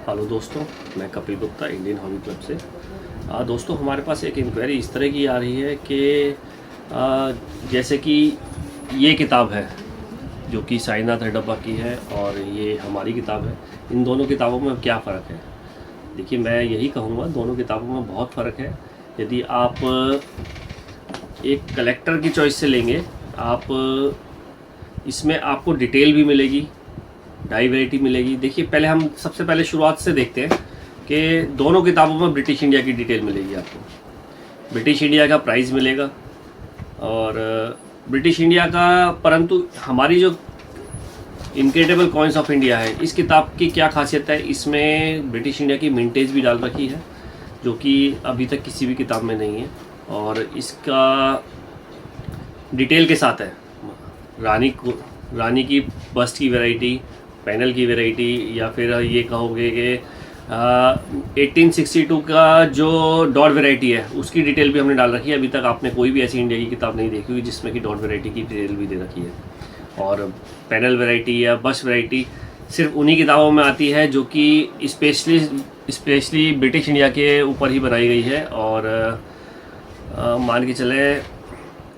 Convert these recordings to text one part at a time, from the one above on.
Hello दोस्तों, मैं Kapil Gupta Indian hobby club से। दोस्तों, हमारे पास एक इंक्वायरी इस तरह की आ रही है कि जैसे कि ये किताब है जो कि साईनाथ हडप्पा की है और ये हमारी किताब है, इन दोनों किताबों में क्या फ़र्क है। देखिए, मैं यही कहूँगा, दोनों किताबों में बहुत फ़र्क है। यदि आप एक कलेक्टर की चॉइस से लेंगे, आप इसमें आपको डिटेल भी मिलेगी, डाई वैरायटी मिलेगी। देखिए, पहले हम सबसे पहले शुरुआत से देखते हैं कि दोनों किताबों में ब्रिटिश इंडिया की डिटेल मिलेगी आपको। ब्रिटिश इंडिया का प्राइस मिलेगा और ब्रिटिश इंडिया का, परंतु हमारी जो इनक्रेडिबल कॉइन्स ऑफ इंडिया है, इस किताब की क्या खासियत है, इसमें ब्रिटिश इंडिया की मिंटेज भी डाल रखी है जो कि अभी तक किसी भी किताब में नहीं है। और इसका डिटेल के साथ है रानी की बस्ट की वैरायटी, पैनल की वैरायटी, या फिर ये कहोगे कि 1862 का जो डॉट वैरायटी है उसकी डिटेल भी हमने डाल रखी है। अभी तक आपने कोई भी ऐसी इंडिया की किताब नहीं देखी होगी जिसमें कि डॉट वैरायटी की डिटेल भी दे रखी है। और पैनल वैरायटी या बस वैरायटी सिर्फ उन्हीं किताबों में आती है जो कि स्पेशली ब्रिटिश इंडिया के ऊपर ही बनाई गई है। और मान के चले,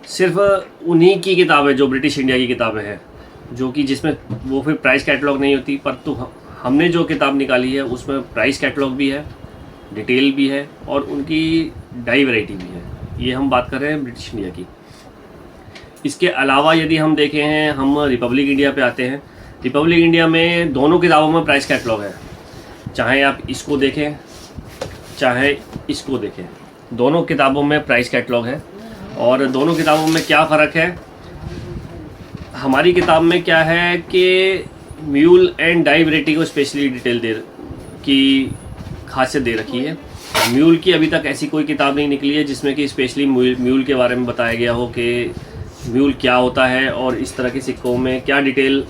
सिर्फ उन्हीं की किताब है जो ब्रिटिश इंडिया की किताबें हैं, जो कि जिसमें वो फिर प्राइस कैटलॉग नहीं होती। पर तो हमने जो किताब निकाली है उसमें प्राइस कैटलॉग भी है, डिटेल भी है और उनकी डाई वैरायटी भी है। ये हम बात कर रहे हैं ब्रिटिश इंडिया की। इसके अलावा यदि हम देखें हैं, हम रिपब्लिक इंडिया पे आते हैं। रिपब्लिक इंडिया में दोनों किताबों में प्राइस कैटलॉग है, चाहे आप इसको देखें चाहे इसको देखें, दोनों किताबों में प्राइस कैटलॉग है। और दोनों किताबों में क्या फ़र्क है, हमारी किताब में क्या है कि म्यूल एंड डाई वैरायटी को स्पेशली डिटेल की खासियत दे रखी है। म्यूल की अभी तक ऐसी कोई किताब नहीं निकली है जिसमें कि स्पेशली म्यूल के बारे में बताया गया हो कि म्यूल क्या होता है और इस तरह के सिक्कों में क्या डिटेल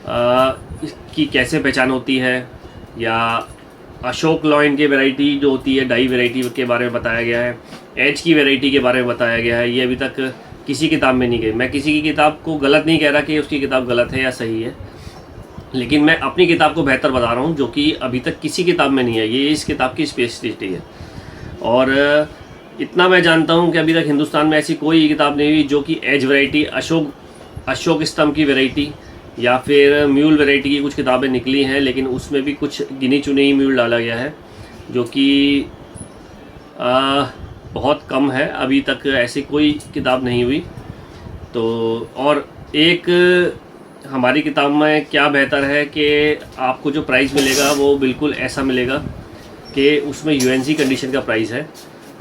की कैसे पहचान होती है, या अशोक लॉइन की वैरायटी जो होती है डाई वैरायटी के बारे में बताया गया है, एज की वैरायटी के बारे में बताया गया है। ये अभी तक किसी किताब में नहीं गई। मैं किसी की किताब को गलत नहीं कह रहा कि उसकी किताब गलत है या सही है, लेकिन मैं अपनी किताब को बेहतर बता रहा हूँ जो कि अभी तक किसी किताब में नहीं है। ये इस किताब की स्पेशलिटी है। और इतना मैं जानता हूँ कि अभी तक हिंदुस्तान में ऐसी कोई किताब नहीं हुई जो कि एज वैरायटी, अशोक स्तंभ की वैरायटी या फिर म्यूल वैरायटी की कुछ किताबें निकली हैं, लेकिन उसमें भी कुछ गिनी चुनी ही म्यूल डाला गया है जो कि बहुत कम है। अभी तक ऐसी कोई किताब नहीं हुई। तो और एक हमारी किताब में क्या बेहतर है कि आपको जो प्राइस मिलेगा वो बिल्कुल ऐसा मिलेगा कि उसमें यूएनसी कंडीशन का प्राइस है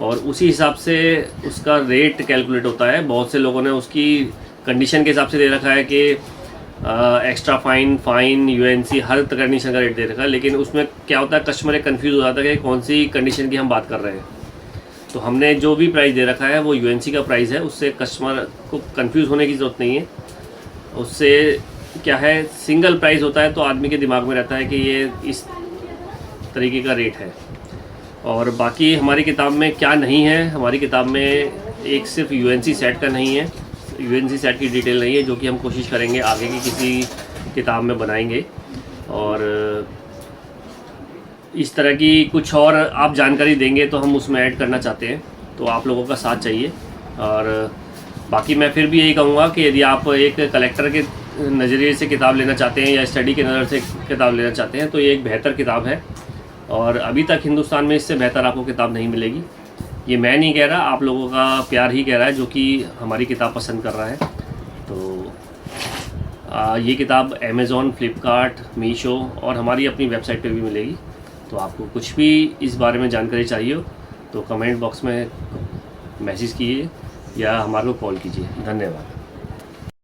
और उसी हिसाब से उसका रेट कैलकुलेट होता है। बहुत से लोगों ने उसकी कंडीशन के हिसाब से दे रखा है कि एक्स्ट्रा फाइन यूएनसी हर कंडीशन का रेट दे रखा है, लेकिन उसमें क्या होता है, कस्टमर कंफ्यूज हो जाता है कि कौन सी कंडीशन की हम बात कर रहे हैं। तो हमने जो भी प्राइस दे रखा है वो यूएनसी का प्राइस है, उससे कस्टमर को कंफ्यूज होने की ज़रूरत नहीं है। उससे क्या है, सिंगल प्राइस होता है तो आदमी के दिमाग में रहता है कि ये इस तरीके का रेट है। और बाकी हमारी किताब में क्या नहीं है, हमारी किताब में एक सिर्फ यूएनसी सेट का नहीं है, यूएनसी सेट की डिटेल नहीं है, जो कि हम कोशिश करेंगे आगे की किसी किताब में बनाएंगे। और इस तरह की कुछ और आप जानकारी देंगे तो हम उसमें ऐड करना चाहते हैं, तो आप लोगों का साथ चाहिए। और बाकी मैं फिर भी यही कहूँगा कि यदि आप एक कलेक्टर के नज़रिए से किताब लेना चाहते हैं या स्टडी के नज़र से किताब लेना चाहते हैं तो ये एक बेहतर किताब है। और अभी तक हिंदुस्तान में इससे बेहतर आपको किताब नहीं मिलेगी। ये मैं नहीं कह रहा, आप लोगों का प्यार ही कह रहा है जो कि हमारी किताब पसंद कर रहा है। तो ये किताब अमेज़ॉन, फ्लिपकार्ट, मीशो और हमारी अपनी वेबसाइट पे भी मिलेगी। तो आपको कुछ भी इस बारे में जानकारी चाहिए हो तो कमेंट बॉक्स में मैसेज कीजिए या हमारे को कॉल कीजिए। धन्यवाद।